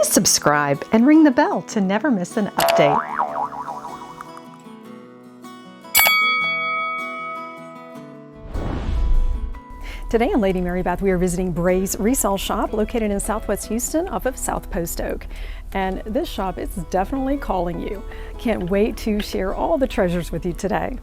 Please subscribe and ring the bell to never miss an update. Today on Lady Mary Beth, we are visiting Bray's Resale shop located in Southwest Houston off of South Post Oak. And this shop is definitely calling you. Can't wait to share all the treasures with you today.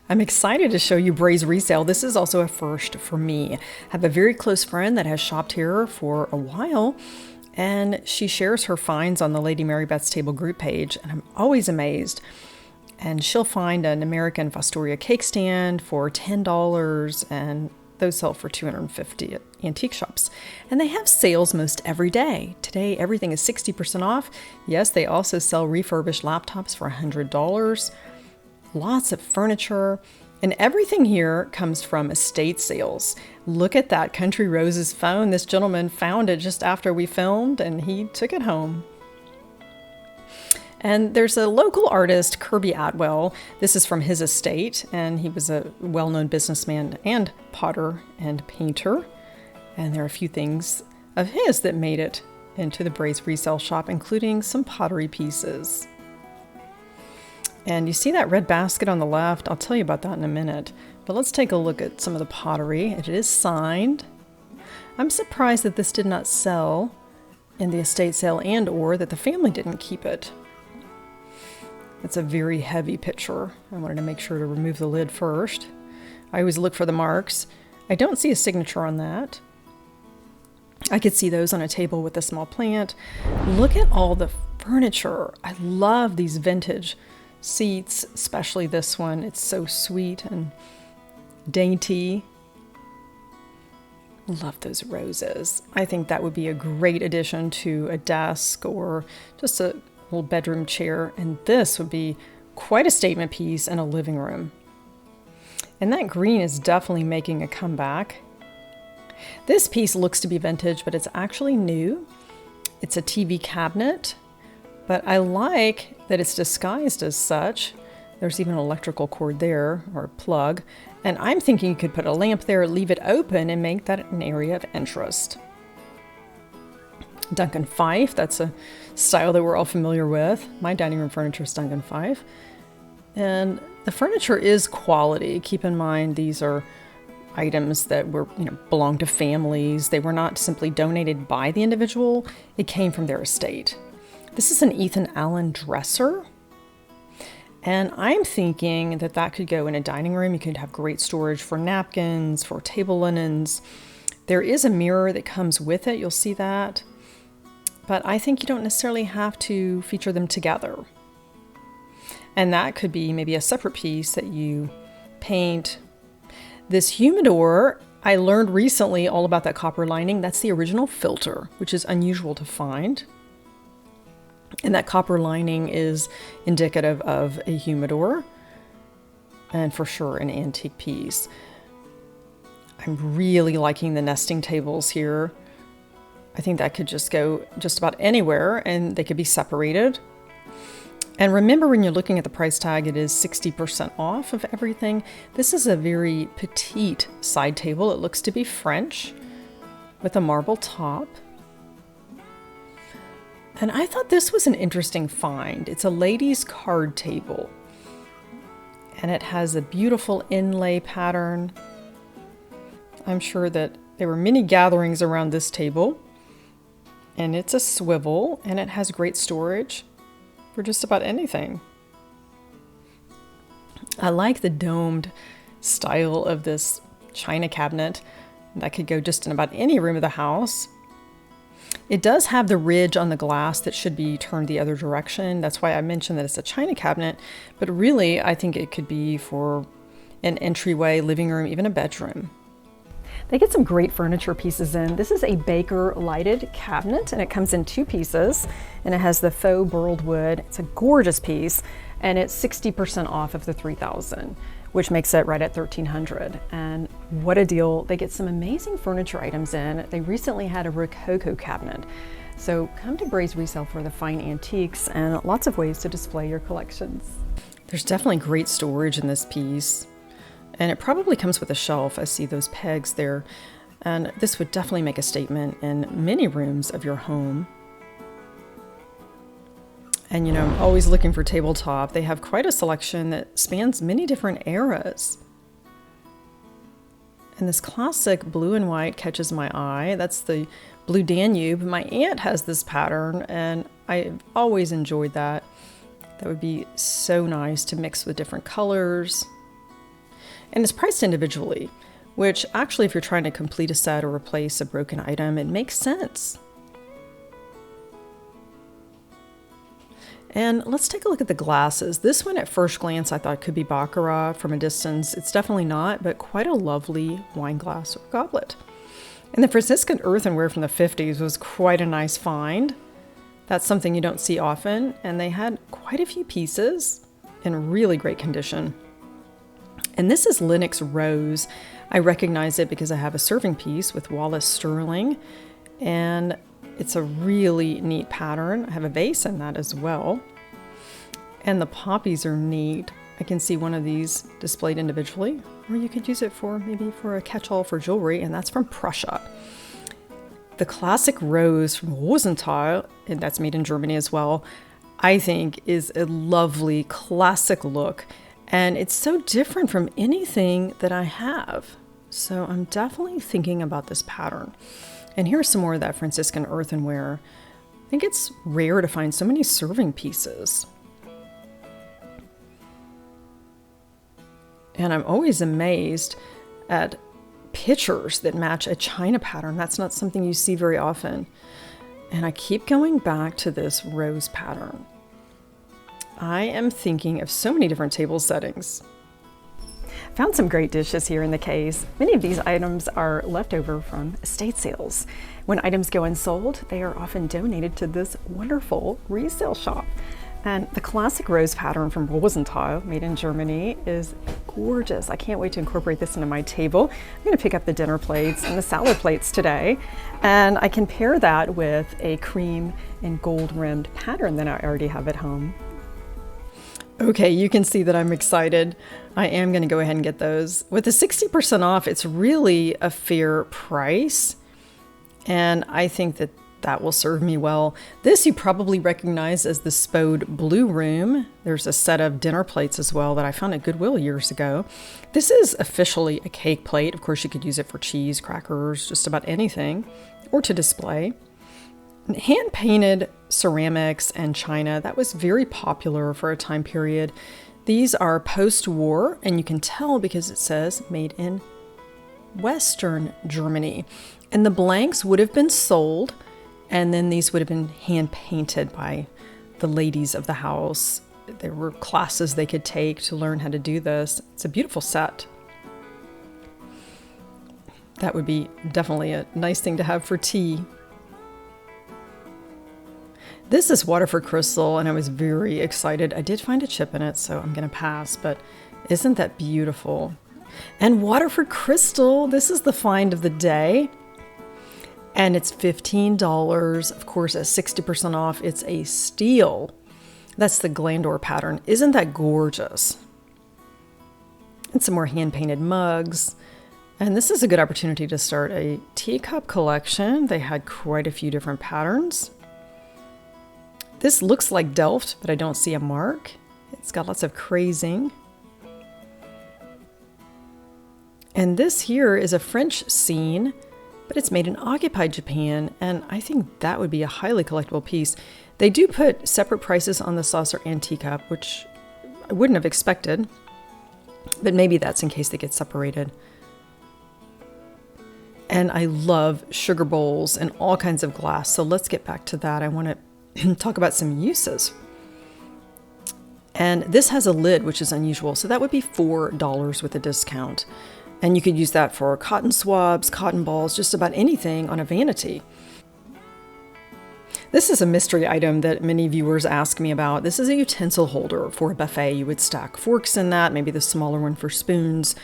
I'm excited to show you Bray's Resale. This is also a first for me. I have a very close friend that has shopped here for a while, and she shares her finds on the Lady Mary Beth's Table group page, and I'm always amazed. And she'll find an American Fostoria cake stand for $10, and those sell for $250 at antique shops. And they have sales most every day. Today, everything is 60% off. Yes, they also sell refurbished laptops for $100. Lots of furniture, and everything here comes from estate sales. Look at that Country Roses phone. This gentleman found it just after we filmed, and he took it home. And there's a local artist, Kirby Atwell. This is from his estate, and he was a well-known businessman and potter and painter. And there are a few things of his that made it into the Bray's Resale shop, including some pottery pieces. And you see that red basket on the left? I'll tell you about that in a minute. But let's take a look at some of the pottery. It is signed. I'm surprised that this did not sell in the estate sale or that the family didn't keep it. It's a very heavy picture. I wanted to make sure to remove the lid first. I always look for the marks. I don't see a signature on that. I could see those on a table with a small plant. Look at all the furniture. I love these vintage seats, especially this one. It's so sweet and dainty. Love those roses. I think that would be a great addition to a desk or just a little bedroom chair. And this would be quite a statement piece in a living room. And that green is definitely making a comeback. This piece looks to be vintage, but it's actually new. It's a TV cabinet. But I like that it's disguised as such. There's even an electrical cord there, or a plug. And I'm thinking you could put a lamp there, leave it open, and make that an area of interest. Duncan Fife, that's a style that we're all familiar with. My dining room furniture is Duncan Fife. And the furniture is quality. Keep in mind, these are items that were, belong to families. They were not simply donated by the individual. It came from their estate. This is an Ethan Allen dresser, and I'm thinking that that could go in a dining room. You could have great storage for napkins, for table linens. There is a mirror that comes with it. You'll see that, but I think you don't necessarily have to feature them together. And that could be maybe a separate piece that you paint. This humidor, I learned recently all about that copper lining. That's the original filter, which is unusual to find. And that copper lining is indicative of a humidor and for sure an antique piece. I'm really liking the nesting tables here. I think that could just go just about anywhere and they could be separated. And remember, when you're looking at the price tag, it is 60% off of everything. This is a very petite side table. It looks to be French with a marble top. And I thought this was an interesting find. It's a ladies' card table. And it has a beautiful inlay pattern. I'm sure that there were many gatherings around this table. And it's a swivel, and it has great storage for just about anything. I like the domed style of this china cabinet. That could go just in about any room of the house. It does have the ridge on the glass that should be turned the other direction. That's why I mentioned that it's a china cabinet, but really I think it could be for an entryway, living room, even a bedroom. They get some great furniture pieces in. This is a Baker lighted cabinet, and it comes in 2 pieces, and it has the faux burled wood. It's a gorgeous piece, and it's 60% off of the $3,000, which makes it right at $1,300. And what a deal. They get some amazing furniture items in. They recently had a Rococo cabinet. So come to Bray's Resale for the fine antiques and lots of ways to display your collections. There's definitely great storage in this piece, and it probably comes with a shelf. I see those pegs there, and this would definitely make a statement in many rooms of your home. And you know, I'm always looking for tabletop. They have quite a selection that spans many different eras. And this classic blue and white catches my eye. That's the Blue Danube. My aunt has this pattern, and I've always enjoyed that. That would be so nice to mix with different colors. And it's priced individually, which actually, if you're trying to complete a set or replace a broken item, it makes sense. And let's take a look at the glasses. This one at first glance I thought could be Baccarat from a distance. It's definitely not, but quite a lovely wine glass or goblet. And the Franciscan earthenware from the 50s was quite a nice find. That's something you don't see often, and they had quite a few pieces in really great condition. And this is Lenox Rose. I recognize it because I have a serving piece with Wallace Sterling, and it's a really neat pattern. I have a vase in that as well. And the poppies are neat. I can see one of these displayed individually, or you could use it for maybe for a catch-all for jewelry, and that's from Prussia. The classic rose from Rosenthal, and that's made in Germany as well, I think is a lovely classic look, and it's so different from anything that I have. So I'm definitely thinking about this pattern. And here's some more of that Franciscan earthenware. I think it's rare to find so many serving pieces. And I'm always amazed at pictures that match a china pattern. That's not something you see very often. And I keep going back to this rose pattern. I am thinking of so many different table settings. Found some great dishes here in the case. Many of these items are leftover from estate sales. When items go unsold, they are often donated to this wonderful resale shop. And the classic rose pattern from Rosenthal, made in Germany, is gorgeous. I can't wait to incorporate this into my table. I'm going to pick up the dinner plates and the salad plates today, and I can pair that with a cream and gold rimmed pattern that I already have at home. Okay, you can see that I'm excited. I am going to go ahead and get those. With the 60% off, it's really a fair price, and I think that that will serve me well. This you probably recognize as the Spode Blue Room. There's a set of dinner plates as well that I found at Goodwill years ago. This is officially a cake plate. Of course, you could use it for cheese, crackers, just about anything, or to display. Hand-painted ceramics and china, that was very popular for a time period. These are post-war, and you can tell because it says made in Western Germany. And the blanks would have been sold, and then these would have been hand-painted by the ladies of the house. There were classes they could take to learn how to do this. It's a beautiful set. That would be definitely a nice thing to have for tea. This is Waterford crystal, and I was very excited. I did find a chip in it, so I'm going to pass, but isn't that beautiful? And Waterford crystal, this is the find of the day, and it's $15. Of course, at 60% off, it's a steal. That's the Glandor pattern. Isn't that gorgeous? And some more hand-painted mugs. And this is a good opportunity to start a teacup collection. They had quite a few different patterns. This looks like Delft, but I don't see a mark. It's got lots of crazing. And this here is a French scene, but it's made in occupied Japan, and I think that would be a highly collectible piece. They do put separate prices on the saucer and teacup, which I wouldn't have expected, but maybe that's in case they get separated. And I love sugar bowls and all kinds of glass, so let's get back to that. I want to talk about some uses. And this has a lid, which is unusual, so that would be $4 with a discount. And you could use that for cotton swabs, cotton balls, just about anything on a vanity. This is a mystery item that many viewers ask me about. This is a utensil holder for a buffet. You would stack forks in that, maybe the smaller one for spoons.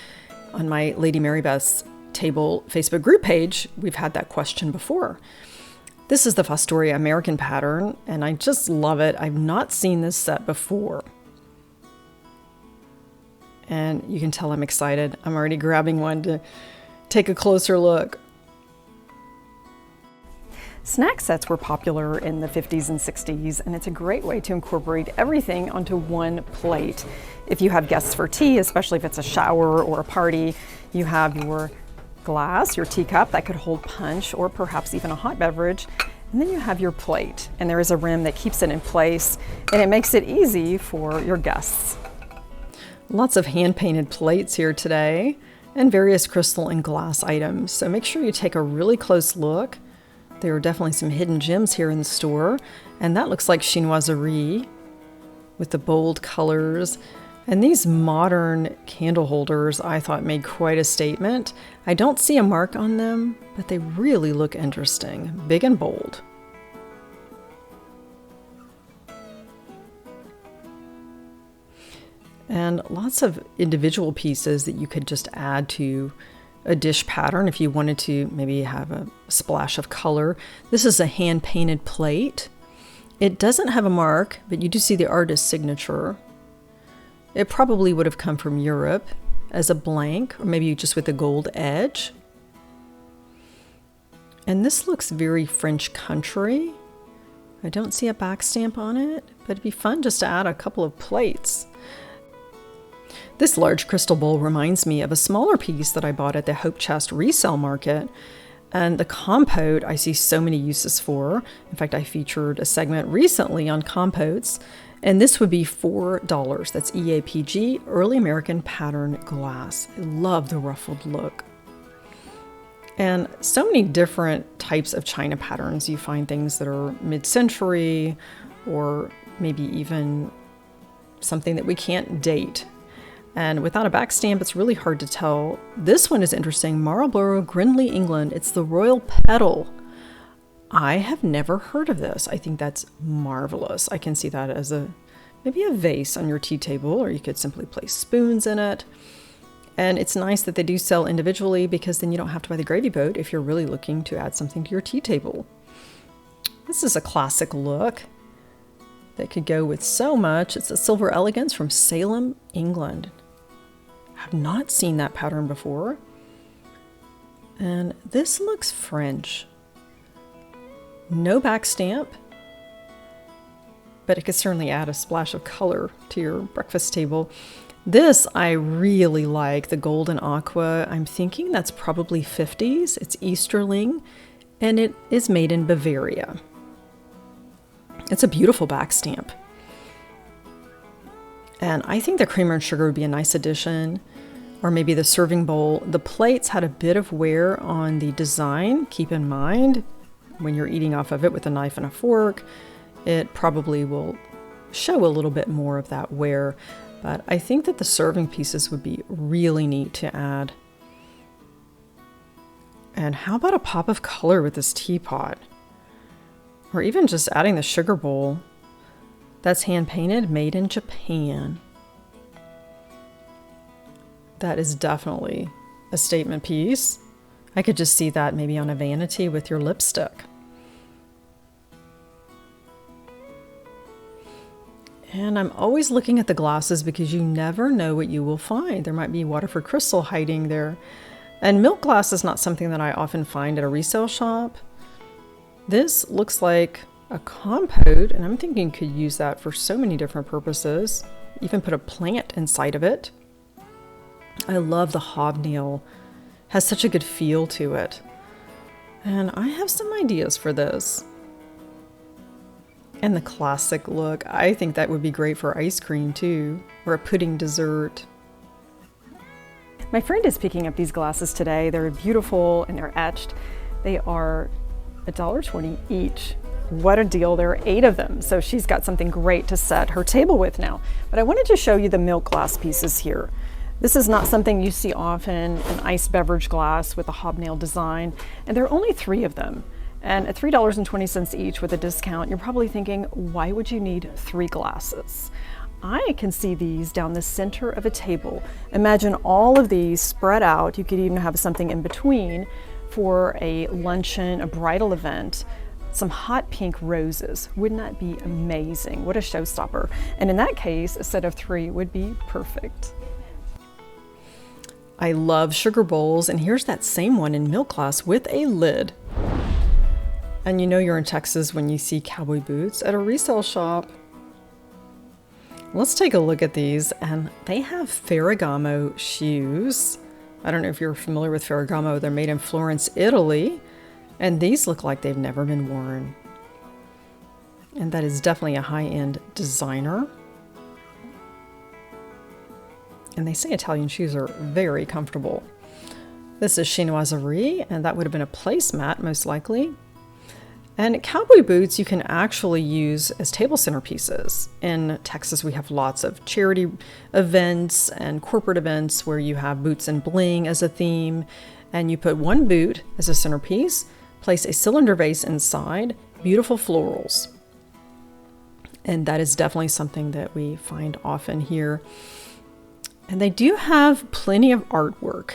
On my Lady Mary Beth's Table Facebook group page, we've had that question before. This is the Fostoria American pattern, and I just love it. I've not seen this set before. And you can tell I'm excited. I'm already grabbing one to take a closer look. Snack sets were popular in the 50s and 60s, and it's a great way to incorporate everything onto one plate. If you have guests for tea, especially if it's a shower or a party, you have your glass, your teacup that could hold punch or perhaps even a hot beverage, and then you have your plate, and there is a rim that keeps it in place, and it makes it easy for your guests. Lots of hand-painted plates here today, and various crystal and glass items, so make sure you take a really close look. There are definitely some hidden gems here in the store, and that looks like chinoiserie with the bold colors. And these modern candle holders I thought made quite a statement. I don't see a mark on them, but they really look interesting, big and bold. And lots of individual pieces that you could just add to a dish pattern if you wanted to maybe have a splash of color. This is a hand-painted plate. It doesn't have a mark, but you do see the artist's signature. It probably would have come from Europe as a blank, or maybe just with a gold edge. And this looks very French country. I don't see a back stamp on it, but it'd be fun just to add a couple of plates. This large crystal bowl reminds me of a smaller piece that I bought at the Hope Chest resale market. And the compote I see so many uses for. In fact, I featured a segment recently on compotes, and this would be $4. That's EAPG, Early American Pattern Glass. I love the ruffled look. And so many different types of china patterns. You find things that are mid-century, or maybe even something that we can't date. And without a back stamp, it's really hard to tell. This one is interesting, Marlborough, Grindley, England. It's the Royal Petal. I have never heard of this. I think that's marvelous. I can see that as maybe a vase on your tea table, or you could simply place spoons in it. And it's nice that they do sell individually, because then you don't have to buy the gravy boat if you're really looking to add something to your tea table. This is a classic look that could go with so much. It's a Silver Elegance from Salem, England. I've not seen that pattern before. And this looks French. No back stamp, but it could certainly add a splash of color to your breakfast table. This I really like, the golden aqua. I'm thinking that's probably 50s. It's Easterling, and it is made in Bavaria. It's a beautiful back stamp. And I think the creamer and sugar would be a nice addition, or maybe the serving bowl. The plates had a bit of wear on the design. Keep in mind, when you're eating off of it with a knife and a fork, it probably will show a little bit more of that wear. But I think that the serving pieces would be really neat to add. And how about a pop of color with this teapot? Or even just adding the sugar bowl. That's hand painted, made in Japan. That is definitely a statement piece. I could just see that maybe on a vanity with your lipstick. And I'm always looking at the glasses because you never know what you will find. There might be Waterford crystal hiding there. And milk glass is not something that I often find at a resale shop. This looks like a compote, and I'm thinking you could use that for so many different purposes. Even put a plant inside of it. I love the hobnail. Has such a good feel to it. And I have some ideas for this. And the classic look. I think that would be great for ice cream too, or a pudding dessert. My friend is picking up these glasses today. They're beautiful and they're etched. They are $1.20 each. What a deal. There are 8 of them. So she's got something great to set her table with now. But I wanted to show you the milk glass pieces here. This is not something you see often, an iced beverage glass with a hobnail design, and there are only 3 of them. And at $3.20 each with a discount, you're probably thinking, why would you need 3 glasses? I can see these down the center of a table. Imagine all of these spread out. You could even have something in between for a luncheon, a bridal event, some hot pink roses. Wouldn't that be amazing? What a showstopper. And in that case, a set of 3 would be perfect. I love sugar bowls, and here's that same one in milk glass with a lid. And you know you're in Texas when you see cowboy boots at a resale shop. Let's take a look at these, and they have Ferragamo shoes. I don't know if you're familiar with Ferragamo. They're made in Florence, Italy, and these look like they've never been worn. And that is definitely a high-end designer. And they say Italian shoes are very comfortable. This is chinoiserie, and that would have been a placemat most likely. And cowboy boots you can actually use as table centerpieces. In Texas, we have lots of charity events and corporate events where you have boots and bling as a theme, and you put one boot as a centerpiece, place a cylinder vase inside, beautiful florals. And that is definitely something that we find often here. And they do have plenty of artwork.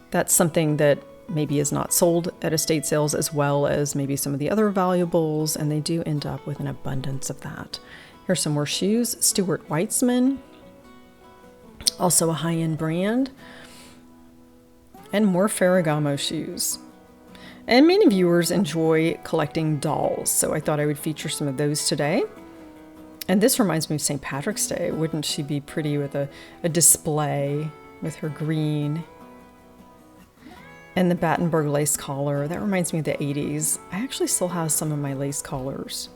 That's something that maybe is not sold at estate sales, as well as maybe some of the other valuables, and they do end up with an abundance of that. Here's some more shoes. Stuart Weitzman, also a high-end brand, and more Ferragamo shoes. And many viewers enjoy collecting dolls, so I thought I would feature some of those today. And this reminds me of St. Patrick's Day. Wouldn't she be pretty with a display with her green and the Battenberg lace collar? That reminds me of the 80s. I actually still have some of my lace collars.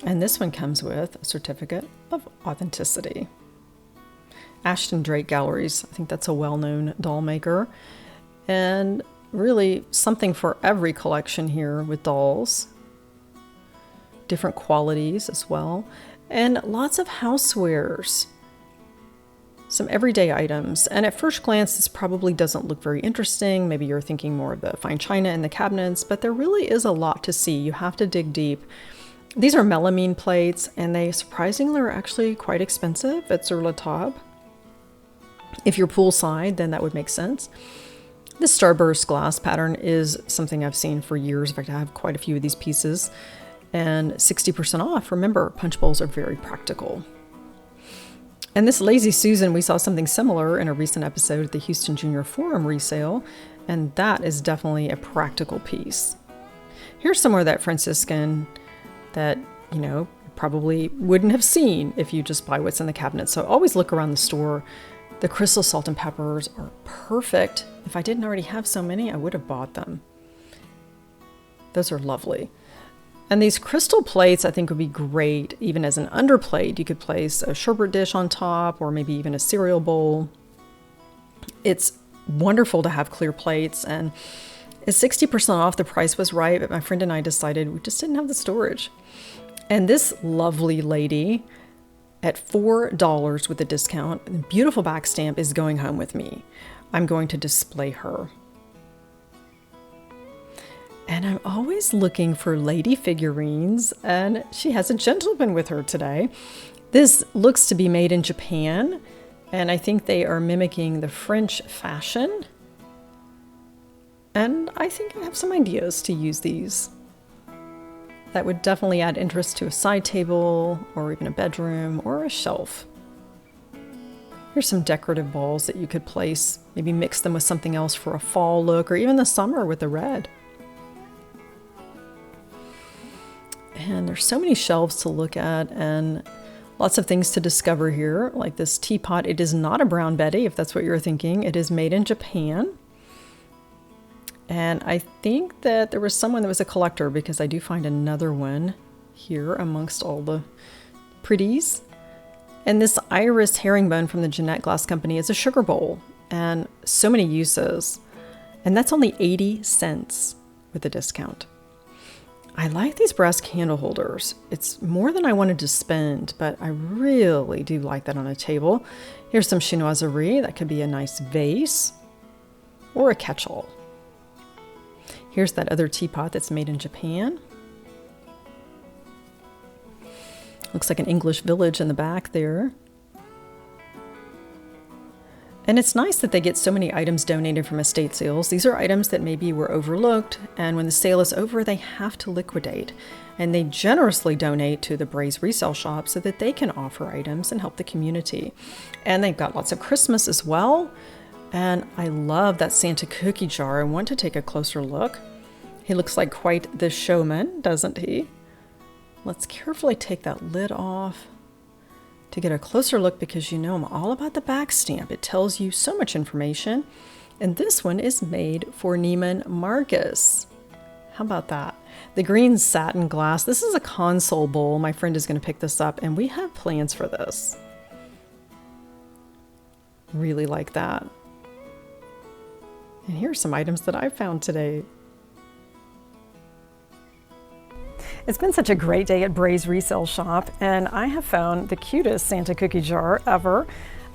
And this one comes with a certificate of authenticity. Ashton Drake Galleries, I think that's a well-known doll maker. And really something for every collection here with dolls. Different qualities as well. And lots of housewares. Some everyday items. And at first glance, this probably doesn't look very interesting. Maybe you're thinking more of the fine china in the cabinets, but there really is a lot to see. You have to dig deep. These are melamine plates, and they surprisingly are actually quite expensive at Sur La Table. If you're poolside, then that would make sense. This starburst glass pattern is something I've seen for years. In fact, I have quite a few of these pieces. And 60% off. Remember, punch bowls are very practical. And this Lazy Susan, we saw something similar in a recent episode at the Houston Junior Forum resale, and that is definitely a practical piece. Here's some more of that Franciscan that, you know, probably wouldn't have seen if you just buy what's in the cabinet. So always look around the store. The crystal salt and peppers are perfect. If I didn't already have so many, I would have bought them. Those are lovely. And these crystal plates I think would be great even as an underplate. You could place a sherbet dish on top or maybe even a cereal bowl. It's wonderful to have clear plates, and at 60% off, the price was right, but my friend and I decided we just didn't have the storage. And this lovely lady at $4 with a discount, the beautiful back stamp, is going home with me. I'm going to display her. And I'm always looking for lady figurines, and she has a gentleman with her today. This looks to be made in Japan, and I think they are mimicking the French fashion. And I think I have some ideas to use these. That would definitely add interest to a side table, or even a bedroom, or a shelf. Here's some decorative balls that you could place, maybe mix them with something else for a fall look, or even the summer with the red. And there's so many shelves to look at and lots of things to discover here, like this teapot. It is not a Brown Betty, if that's what you're thinking. It is made in Japan. And I think that there was someone that was a collector, because I do find another one here amongst all the pretties. And this iris herringbone from the Jeanette Glass Company is a sugar bowl, and so many uses. And that's only 80 cents with a discount. I like these brass candle holders. It's more than I wanted to spend, but I really do like that on a table. Here's some chinoiserie. That could be a nice vase or a catch-all. Here's that other teapot that's made in Japan. Looks like an English village in the back there. And it's nice that they get so many items donated from estate sales. These are items that maybe were overlooked, and when the sale is over, they have to liquidate. And they generously donate to the Braze resale shop so that they can offer items and help the community. And they've got lots of Christmas as well. And I love that Santa cookie jar. I want to take a closer look. He looks like quite the showman, doesn't he? Let's carefully take that lid off to get a closer look, because you know I'm all about the back stamp. It tells you so much information. And this one is made for Neiman Marcus. How about that? The green satin glass. This is a console bowl. My friend is going to pick this up, and we have plans for this. Really like that. And here's some items that I found today. It's been such a great day at Braze Resale Shop, and I have found the cutest Santa cookie jar ever.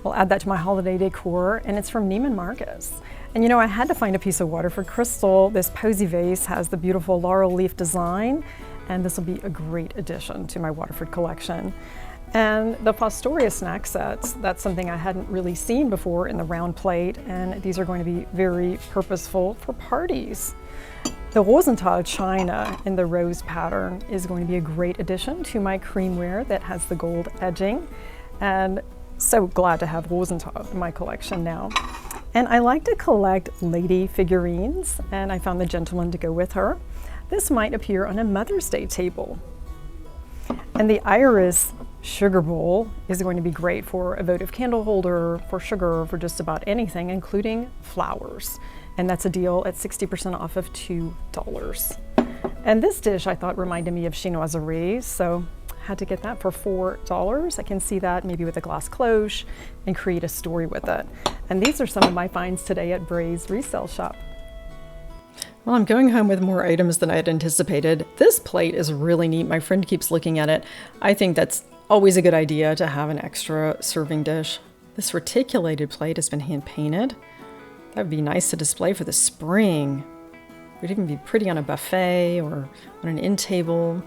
I'll add that to my holiday decor, and it's from Neiman Marcus. And you know, I had to find a piece of Waterford crystal. This posy vase has the beautiful laurel leaf design, and this will be a great addition to my Waterford collection. And the Fostoria snack sets, that's something I hadn't really seen before in the round plate, and these are going to be very purposeful for parties. The Rosenthal china in the rose pattern is going to be a great addition to my creamware that has the gold edging, and so glad to have Rosenthal in my collection now. And I like to collect lady figurines, and I found the gentleman to go with her. This might appear on a Mother's Day table. And the iris sugar bowl is going to be great for a votive candle holder, for sugar, for just about anything, including flowers. And that's a deal at 60% off of $2. And this dish I thought reminded me of chinoiserie, so had to get that for $4. I can see that maybe with a glass cloche and create a story with it. And these are some of my finds today at Braze Resale Shop. Well, I'm going home with more items than I had anticipated. This plate is really neat. My friend keeps looking at it. I think that's always a good idea to have an extra serving dish. This reticulated plate has been hand painted. That would be nice to display for the spring. It would even be pretty on a buffet or on an end table.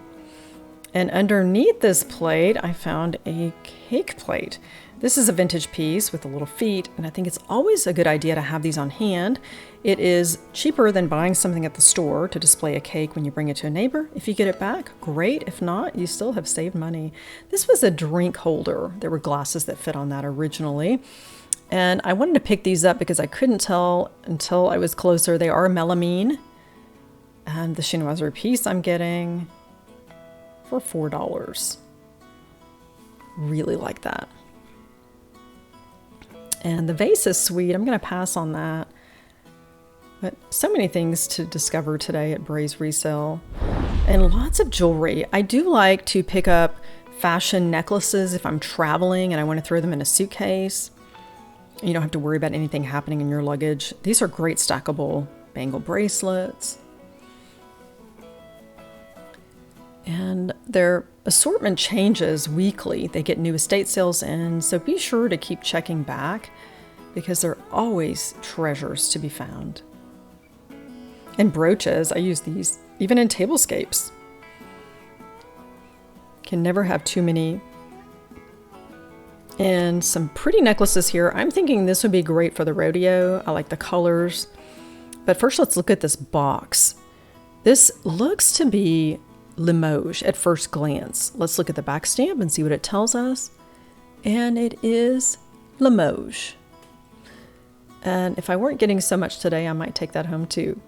And underneath this plate, I found a cake plate. This is a vintage piece with the little feet, and I think it's always a good idea to have these on hand. It is cheaper than buying something at the store to display a cake when you bring it to a neighbor. If you get it back, great. If not, you still have saved money. This was a drink holder. There were glasses that fit on that originally. And I wanted to pick these up because I couldn't tell until I was closer. They are melamine. And the chinoiserie piece I'm getting for $4. Really like that. And the vase is sweet. I'm going to pass on that. But so many things to discover today at Braze Resale. And lots of jewelry. I do like to pick up fashion necklaces if I'm traveling and I want to throw them in a suitcase. You don't have to worry about anything happening in your luggage. These are great stackable bangle bracelets. And their assortment changes weekly. They get new estate sales in, so be sure to keep checking back because there are always treasures to be found. And brooches, I use these even in tablescapes. Can never have too many. And some pretty necklaces here. I'm thinking this would be great for the rodeo. I like the colors. But first, let's look at this box. This looks to be Limoges at first glance. Let's look at the back stamp and see what it tells us. And it is Limoges. And if I weren't getting so much today, I might take that home too.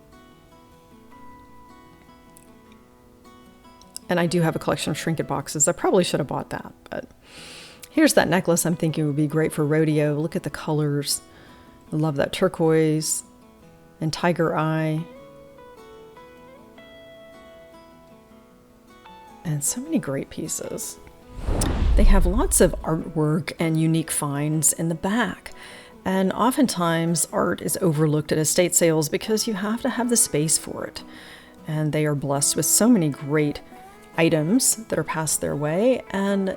And I do have a collection of trinket boxes. I probably should have bought that, but here's that necklace I'm thinking would be great for rodeo. Look at the colors. I love that turquoise and tiger eye. And so many great pieces. They have lots of artwork and unique finds in the back. And oftentimes art is overlooked at estate sales because you have to have the space for it. And they are blessed with so many great items that are passed their way. And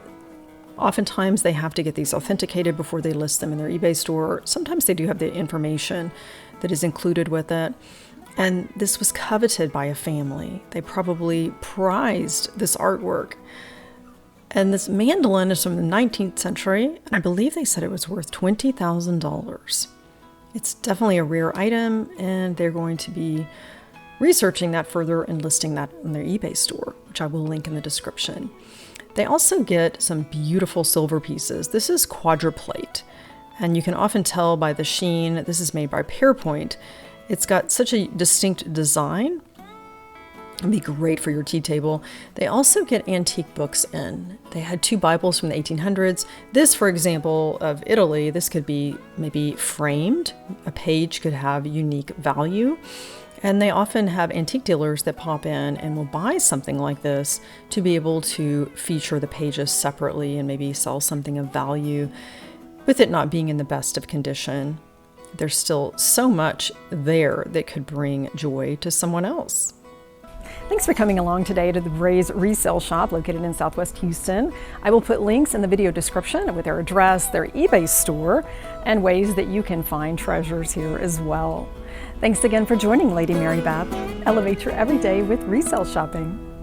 Oftentimes they have to get these authenticated before they list them in their eBay store. Sometimes they do have the information that is included with it. And this was coveted by a family. They probably prized this artwork. And this mandolin is from the 19th century, and I believe they said it was worth $20,000. It's definitely a rare item, and they're going to be researching that further and listing that in their eBay store, which I will link in the description. They also get some beautiful silver pieces. This is quadruplate, and you can often tell by the sheen. This is made by Pearpoint. It's got such a distinct design. It'd be great for your tea table. They also get antique books in. They had 2 Bibles from the 1800s. This, for example, of Italy, this could be maybe framed. A page could have unique value. And they often have antique dealers that pop in and will buy something like this to be able to feature the pages separately and maybe sell something of value. With it not being in the best of condition, there's still so much there that could bring joy to someone else. Thanks for coming along today to the Resale shop located in Southwest Houston. I will put links in the video description with their address, their eBay store, and ways that you can find treasures here as well. Thanks again for joining Lady Mary Beth. Elevate your everyday with resale shopping.